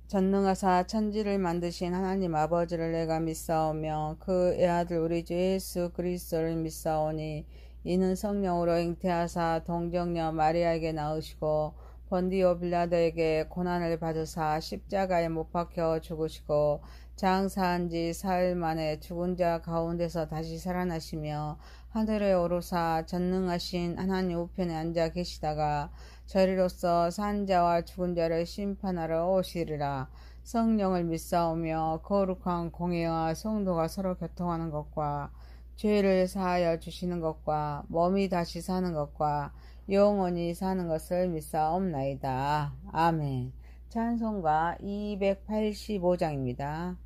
전능하사 천지를 만드신 하나님 아버지를 내가 믿사오며 그 애아들 우리 주 예수 그리스도를 믿사오니 이는 성령으로 잉태하사 동정녀 마리아에게 낳으시고 본디오 빌라도에게 고난을 받으사 십자가에 못 박혀 죽으시고 장사한 지 사흘 만에 죽은 자 가운데서 다시 살아나시며 하늘에 오르사 전능하신 하나님 우편에 앉아 계시다가 저리로서 산 자와 죽은 자를 심판하러 오시리라. 성령을 믿사오며 거룩한 공예와 성도가 서로 교통하는 것과 죄를 사하여 주시는 것과 몸이 다시 사는 것과 영원히 사는 것을 믿사옵나이다. 아멘. 찬송가 285장입니다.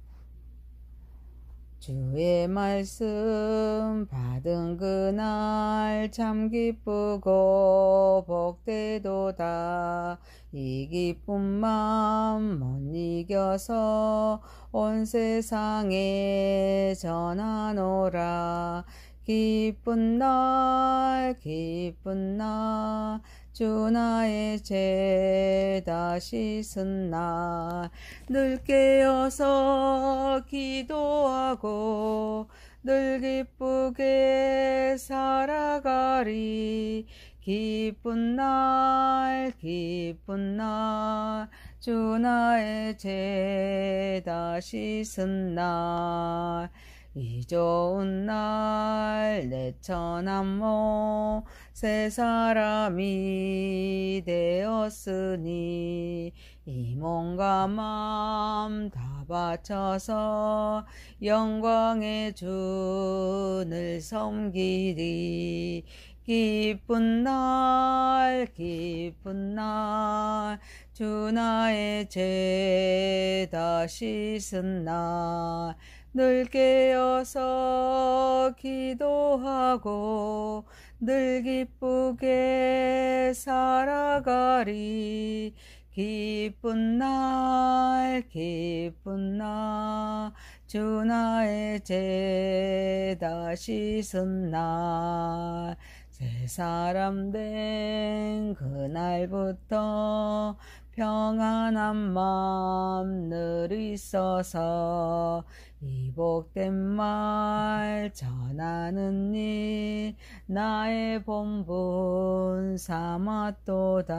주의 말씀 받은 그날 참 기쁘고 복되도다. 이 기쁜 맘 못 이겨서 온 세상에 전하노라. 기쁜 날 기쁜 날 주 나의 죄 다 씻은 날 늘 깨어서 기도하고 늘 기쁘게 살아가리. 기쁜 날 기쁜 날 주 나의 죄 다 씻은 날 이 좋은 날 내 처남모 새 사람이 되었으니 이 몸과 맘 다 바쳐서 영광의 주를 섬기리. 기쁜 날 기쁜 날 주 나의 죄 다 씻은 날 늘 깨어서 기도하고 늘 기쁘게 살아가리. 기쁜 날 기쁜 날 주 나의 죄 다 씻은 날 새 사람 된 그날부터 평안한 맘 늘 있어서 이 복된 말 전하는 일 나의 본분 삼았도다.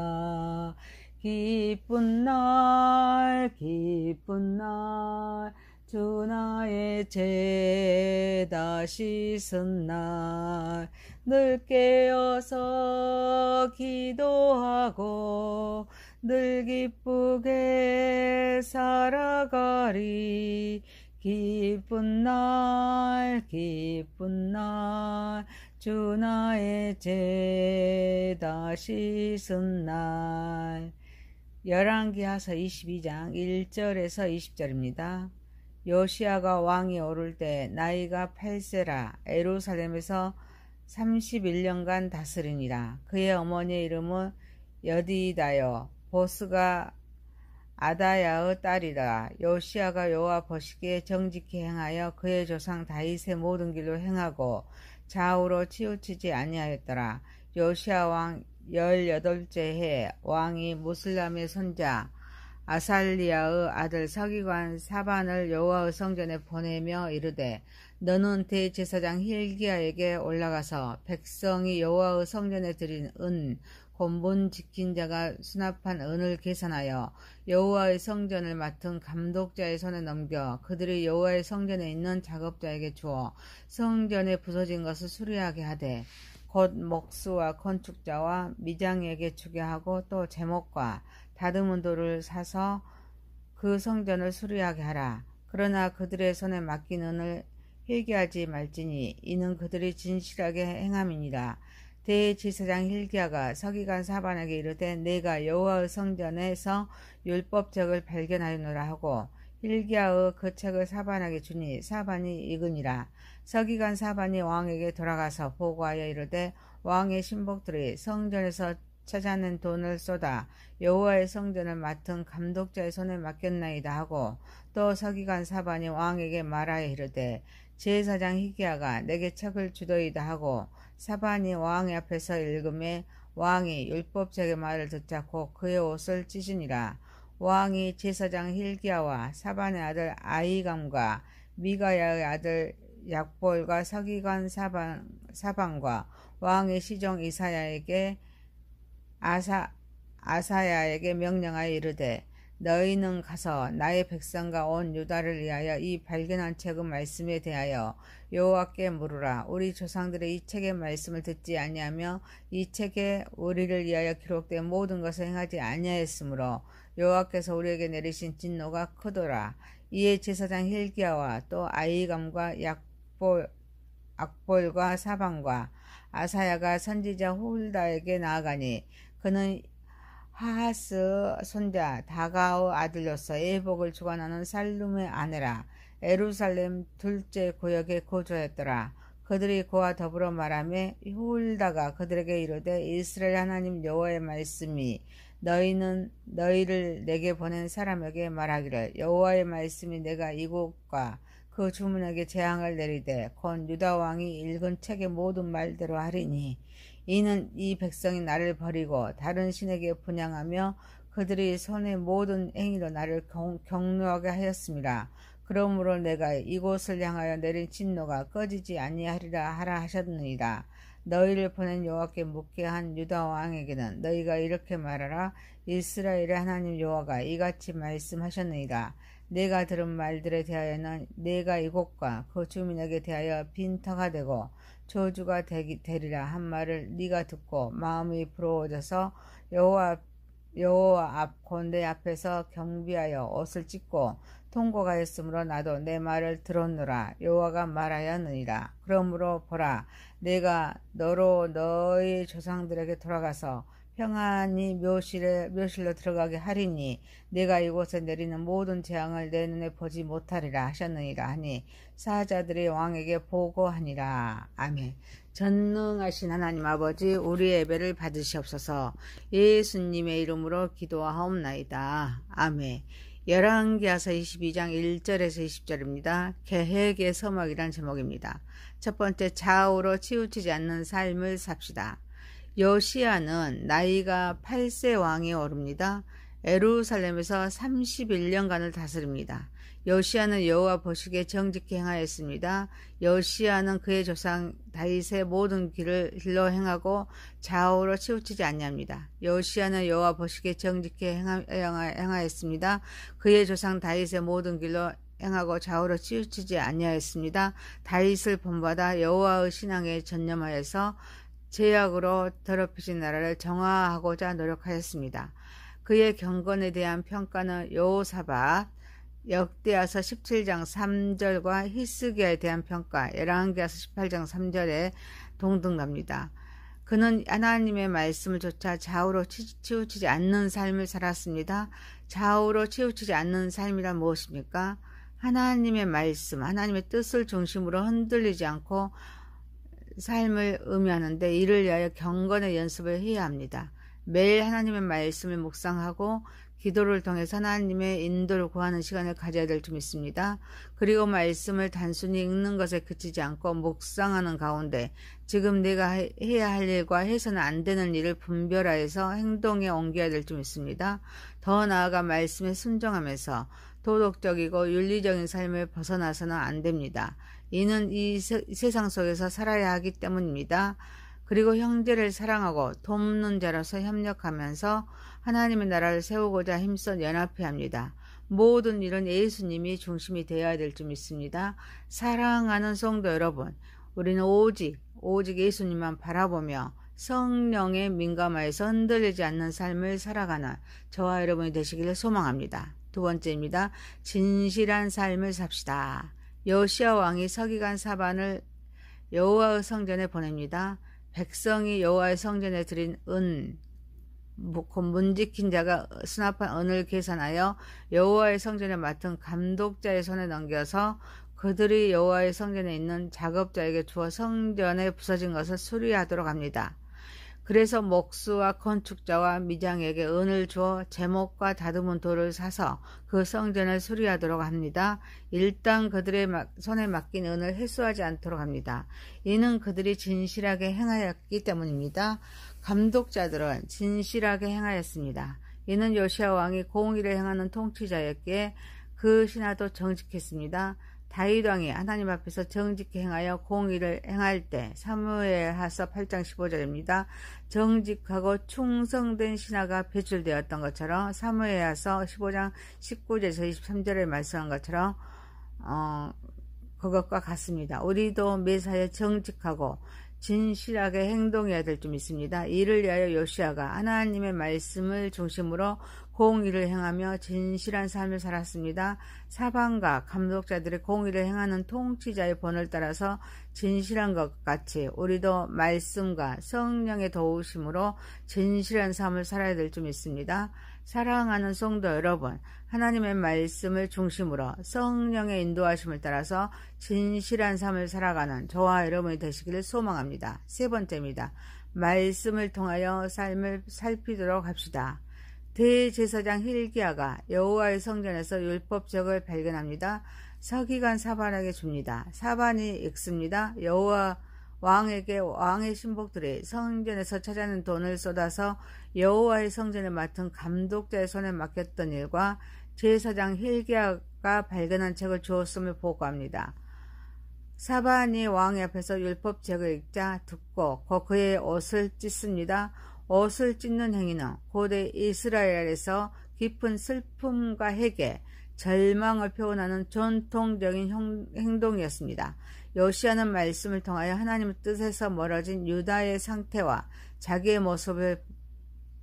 기쁜 날 기쁜 날 주 나의 죄 다 씻은 날 늘 깨어서 기도하고 늘 기쁘게 살아가리. 기쁜 날 기쁜 날 주 나의 죄 다 씻은 날. 열왕기하서 22장 1절에서 20절입니다. 요시야가 왕이 오를 때 나이가 8세라 예루살렘에서 31년간 다스리니라. 그의 어머니의 이름은 여디다요 보스가 아다야의 딸이라. 요시야가 여호와 보시기에 정직히 행하여 그의 조상 다윗의 모든 길로 행하고 좌우로 치우치지 아니하였더라. 요시야 왕 18째 해 왕이 무슬람의 손자 아살리야의 아들 서기관 사반을 여호와의 성전에 보내며 이르되 너는 대제사장 힐기야에게 올라가서 백성이 여호와의 성전에 드린 은 본분 지킨 자가 수납한 은을 계산하여 여호와의 성전을 맡은 감독자의 손에 넘겨 그들이 여호와의 성전에 있는 작업자에게 주어 성전에 부서진 것을 수리하게 하되 곧 목수와 건축자와 미장에게 주게 하고 또 제목과 다듬은 돌을 사서 그 성전을 수리하게 하라. 그러나 그들의 손에 맡긴 은을 회개하지 말지니 이는 그들이 진실하게 행함이니라. 대제사장 힐기야가 서기관 사반에게 이르되 내가 여호와의 성전에서 율법책을 발견하였노라 하고 힐기야의 그 책을 사반에게 주니 사반이 읽으니라. 서기관 사반이 왕에게 돌아가서 보고하여 이르되 왕의 신복들이 성전에서 찾아낸 돈을 쏟아 여호와의 성전을 맡은 감독자의 손에 맡겼나이다 하고 또 서기관 사반이 왕에게 말하여 이르되 제사장 히기야가 내게 책을 주더이다 하고 사반이 왕의 앞에서 읽음에 왕이 율법책의 말을 듣자 곧 그의 옷을 찢으니라. 왕이 제사장 hil기야와 사반의 아들 아히감과 미가야의 아들 약볼과 서기관 사반과 왕의 시종 이사야에게 아사야에게 명령하여 이르되 너희는 가서 나의 백성과 온 유다를 위하여 이 발견한 책의 말씀에 대하여 여호와께 물으라. 우리 조상들의 이 책의 말씀을 듣지 아니하며 이 책에 우리를 위하여 기록된 모든 것을 행하지 아니하였으므로 여호와께서 우리에게 내리신 진노가 크도다. 이에 제사장 hil기야와 또 아히감과 악볼과 사반과 아사야가 선지자 훌다에게 나아가니 그는 하하스 손자 다가의 아들로서 애복을 주관하는 살룸의 아내라. 예루살렘 둘째 구역에 거주하였더라. 그들이 그와 더불어 말하며 훌다가 그들에게 이르되 이스라엘 하나님 여호와의 말씀이 너희를 내게 보낸 사람에게 말하기를 여호와의 말씀이 내가 이곳과 그 주민에게 재앙을 내리되 곧 유다 왕이 읽은 책의 모든 말대로 하리니 이는 이 백성이 나를 버리고 다른 신에게 분향하며 그들이 손의 모든 행위로 나를 경노하게 하였습니다. 그러므로 내가 이곳을 향하여 내린 진노가 꺼지지 아니하리라 하라 하셨느니라. 너희를 보낸 여호와께 묻게 한 유다 왕에게는 너희가 이렇게 말하라. 이스라엘의 하나님 여호와가 이같이 말씀하셨느니라. 내가 들은 말들에 대하여는 내가 이곳과 그 주민에게 대하여 빈터가 되고 저주가 되리라 한 말을 네가 듣고 마음이 부러워져서 여호와 앞 곧 내 앞에서 경비하여 옷을 찢고 통곡하였으므로 나도 내 말을 들었노라. 여호와가 말하였느니라. 그러므로 보라, 내가 너로 너희 조상들에게 돌아가서 평안히 묘실로 들어가게 하리니 내가 이곳에 내리는 모든 재앙을 내 눈에 보지 못하리라 하셨느니라 하니 사자들이 왕에게 보고하니라. 아멘. 전능하신 하나님 아버지, 우리의 예배를 받으시옵소서. 예수님의 이름으로 기도하옵나이다. 아멘. 열왕기하서 22장 1절에서 20절입니다. 계획의 서막이란 제목입니다. 첫 번째, 좌우로 치우치지 않는 삶을 삽시다. 요시야는 나이가 8세 왕에 오릅니다. 예루살렘에서 31년간을 다스립니다. 요시야는 여호와 보시기에 정직히 행하였습니다. 요시야는 그의 조상 다윗의 모든 길로 행하고 좌우로 치우치지 아니합니다. 요시야는 여호와 보시기에 정직히 행하였습니다. 그의 조상 다윗의 모든 길로 행하고 좌우로 치우치지 아니하였습니다. 다윗을 본받아 여호와의 신앙에 전념하여서 죄악으로 더럽혀진 나라를 정화하고자 노력하였습니다. 그의 경건에 대한 평가는 여호사밧, 역대하서 17장 3절과 히스기야에 대한 평가, 열왕기하서 18장 3절에 동등합니다. 그는 하나님의 말씀을 조차 좌우로 치우치지 않는 삶을 살았습니다. 좌우로 치우치지 않는 삶이란 무엇입니까? 하나님의 말씀, 하나님의 뜻을 중심으로 흔들리지 않고 삶을 의미하는데 이를 위하여 경건의 연습을 해야 합니다. 매일 하나님의 말씀을 묵상하고 기도를 통해서 하나님의 인도를 구하는 시간을 가져야 될 줄 믿습니다. 그리고 말씀을 단순히 읽는 것에 그치지 않고 묵상하는 가운데 지금 내가 해야 할 일과 해서는 안 되는 일을 분별하여서 행동에 옮겨야 될 줄 믿습니다. 더 나아가 말씀에 순종하면서 도덕적이고 윤리적인 삶을 벗어나서는 안 됩니다. 이는 이 세상 속에서 살아야 하기 때문입니다. 그리고 형제를 사랑하고 돕는 자로서 협력하면서 하나님의 나라를 세우고자 힘써 연합해야 합니다. 모든 일은 예수님이 중심이 되어야 될 줄 믿습니다. 사랑하는 성도 여러분, 우리는 오직 예수님만 바라보며 성령에 민감하여서 흔들리지 않는 삶을 살아가는 저와 여러분이 되시기를 소망합니다. 두 번째입니다. 진실한 삶을 삽시다. 요시야 왕이 서기관 사반을 여호와의 성전에 보냅니다. 백성이 여호와의 성전에 드린 문 지킨 자가 수납한 은을 계산하여 여호와의 성전에 맡은 감독자의 손에 넘겨서 그들이 여호와의 성전에 있는 작업자에게 주어 성전에 부서진 것을 수리하도록 합니다. 그래서 목수와 건축자와 미장에게 은을 주어 제목과 다듬은 돌을 사서 그 성전을 수리하도록 합니다. 일단 그들의 손에 맡긴 은을 회수하지 않도록 합니다. 이는 그들이 진실하게 행하였기 때문입니다. 감독자들은 진실하게 행하였습니다. 이는 요시야 왕이 공의를 행하는 통치자였기에 그 신하도 정직했습니다. 다윗 왕이 하나님 앞에서 정직히 행하여 공의를 행할 때 사무엘하서 8장 15절입니다. 정직하고 충성된 신하가 배출되었던 것처럼 사무엘하서 15장 19절에서 23절에 말씀한 것처럼 그것과 같습니다. 우리도 매사에 정직하고 진실하게 행동해야 될 점 있습니다. 이를 위하여 요시야가 하나님의 말씀을 중심으로 공의를 행하며 진실한 삶을 살았습니다. 사방과 감독자들의 공의를 행하는 통치자의 본을 따라서 진실한 것 같이 우리도 말씀과 성령의 도우심으로 진실한 삶을 살아야 될 점 있습니다. 사랑하는 성도 여러분, 하나님의 말씀을 중심으로 성령의 인도하심을 따라서 진실한 삶을 살아가는 저와 여러분이 되시기를 소망합니다. 세 번째입니다. 말씀을 통하여 삶을 살피도록 합시다. 대제사장 힐기야가 여호와의 성전에서 율법책을 발견합니다. 서기관 사반에게 줍니다. 사반이 읽습니다. 여호와 왕에게 왕의 신복들이 성전에서 찾아낸 돈을 쏟아서 여호와의 성전을 맡은 감독자의 손에 맡겼던 일과 제사장 힐기야가 발견한 책을 주었음을 보고합니다. 사반이 왕의 앞에서 율법책을 읽자 듣고 그의 옷을 찢습니다. 옷을 찢는 행위는 고대 이스라엘에서 깊은 슬픔과 회개, 절망을 표현하는 전통적인 행동이었습니다. 요시야는 말씀을 통하여 하나님의 뜻에서 멀어진 유다의 상태와 자기의 모습을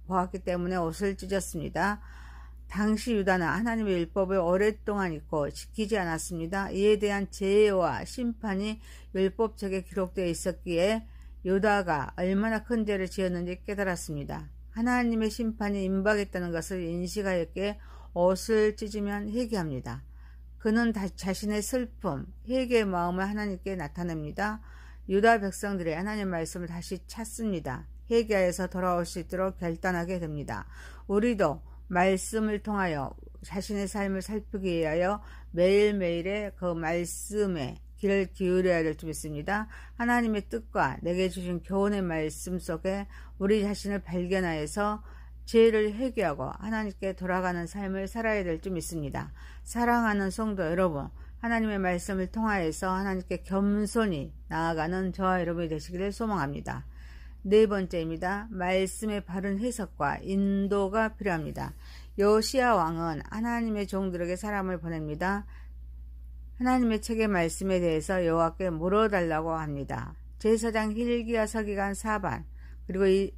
보았기 때문에 옷을 찢었습니다. 당시 유다는 하나님의 율법을 오랫동안 잊고 지키지 않았습니다. 이에 대한 재해와 심판이 율법책에 기록되어 있었기에 유다가 얼마나 큰 죄를 지었는지 깨달았습니다. 하나님의 심판이 임박했다는 것을 인식하였기에 옷을 찢으면 회개합니다. 그는 자신의 슬픔, 회개의 마음을 하나님께 나타냅니다. 유다 백성들이 하나님의 말씀을 다시 찾습니다. 회개하여서 돌아올 수 있도록 결단하게 됩니다. 우리도 말씀을 통하여 자신의 삶을 살피기 위하여 매일매일의 그 말씀에 귀를 기울여야 될 줄 믿습니다. 하나님의 뜻과 내게 주신 교훈의 말씀 속에 우리 자신을 발견하여서 죄를 회개하고 하나님께 돌아가는 삶을 살아야 될 줄 믿습니다. 사랑하는 성도 여러분, 하나님의 말씀을 통하여서 하나님께 겸손히 나아가는 저와 여러분이 되시기를 소망합니다. 네 번째입니다. 말씀의 바른 해석과 인도가 필요합니다. 요시야 왕은 하나님의 종들에게 사람을 보냅니다. 하나님의 책의 말씀에 대해서 여호와께 물어달라고 합니다. 제사장 힐기야 서기관 사반 그리고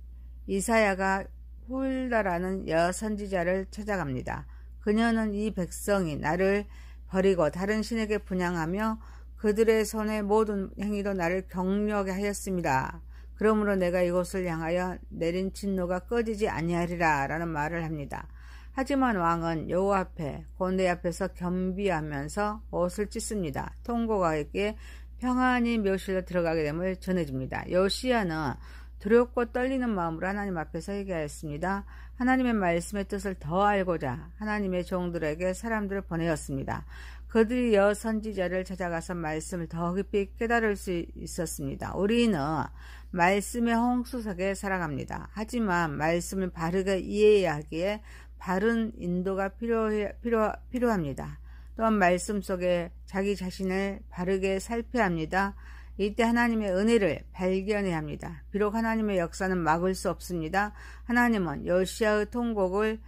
이사야가 훌다라는 여선지자를 찾아갑니다. 그녀는 이 백성이 나를 버리고 다른 신에게 분향하며 그들의 손의 모든 행위도 나를 경멸하게 하였습니다. 그러므로 내가 이곳을 향하여 내린 진노가 꺼지지 아니하리라 라는 말을 합니다. 하지만 왕은 여호와 앞에 고뇌 앞에서 겸비하면서 옷을 찢습니다. 통고가 있기에 평안히 묘실로 들어가게 됨을 전해줍니다. 요시야는 두렵고 떨리는 마음으로 하나님 앞에서 회개하였습니다. 하나님의 말씀의 뜻을 더 알고자 하나님의 종들에게 사람들을 보내었습니다. 그들이 여선지자를 찾아가서 말씀을 더 깊이 깨달을 수 있었습니다. 우리는 말씀의 홍수 속에 살아갑니다. 하지만 말씀을 바르게 이해해야 하기에 바른 인도가 필요합니다. 또한 말씀 속에 자기 자신을 바르게 살펴야 합니다. 이때 하나님의 은혜를 발견해야 합니다. 비록 하나님의 역사는 막을 수 없습니다. 하나님은 요시야의 통곡을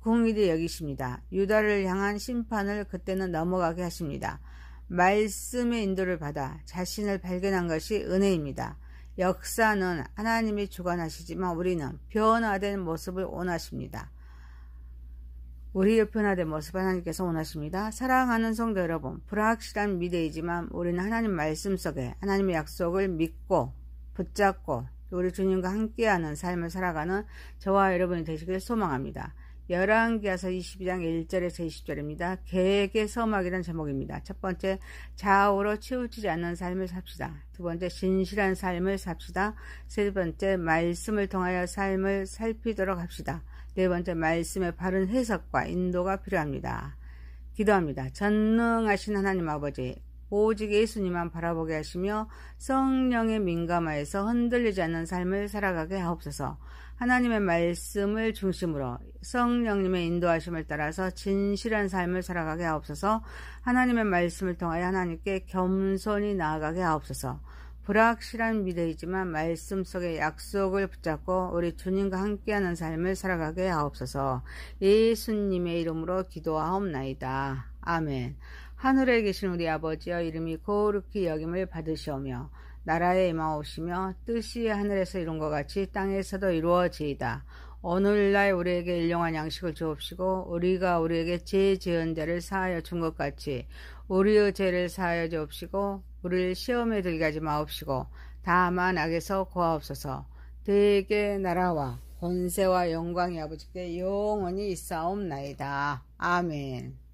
긍휼히 여기십니다. 유다를 향한 심판을 그때는 넘어가게 하십니다. 말씀의 인도를 받아 자신을 발견한 것이 은혜입니다. 역사는 하나님이 주관하시지만 우리는 변화된 모습을 원하십니다. 우리의 변화된 모습을 하나님께서 원하십니다. 사랑하는 성도 여러분, 불확실한 미래이지만 우리는 하나님 말씀 속에 하나님의 약속을 믿고 붙잡고 우리 주님과 함께하는 삶을 살아가는 저와 여러분이 되시길 소망합니다. 열왕기하서 22장 1절에서 20절입니다. 계획의 서막이라는 제목입니다. 첫 번째, 좌우로 치우치지 않는 삶을 삽시다. 두 번째, 진실한 삶을 삽시다. 세 번째, 말씀을 통하여 삶을 살피도록 합시다. 네 번째, 말씀의 바른 해석과 인도가 필요합니다. 기도합니다. 전능하신 하나님 아버지, 오직 예수님만 바라보게 하시며 성령에 민감하여서 흔들리지 않는 삶을 살아가게 하옵소서. 하나님의 말씀을 중심으로 성령님의 인도하심을 따라서 진실한 삶을 살아가게 하옵소서. 하나님의 말씀을 통하여 하나님께 겸손히 나아가게 하옵소서. 불확실한 미래이지만 말씀 속의 약속을 붙잡고 우리 주님과 함께하는 삶을 살아가게 하옵소서. 예수님의 이름으로 기도하옵나이다. 아멘. 하늘에 계신 우리 아버지여, 이름이 거룩히 여김을 받으시오며 나라에 임하오시며 뜻이 하늘에서 이룬 것 같이 땅에서도 이루어지이다. 오늘날 우리에게 일용할 양식을 주옵시고 우리가 우리에게 죄 지은 데를 사하여 준 것 같이 우리의 죄를 사하여 주옵시고 우리를 시험에 들게 하지 마옵시고 다만 악에서 구하옵소서. 대개 나라와 권세와 영광이 아버지께 영원히 있사옵나이다. 아멘.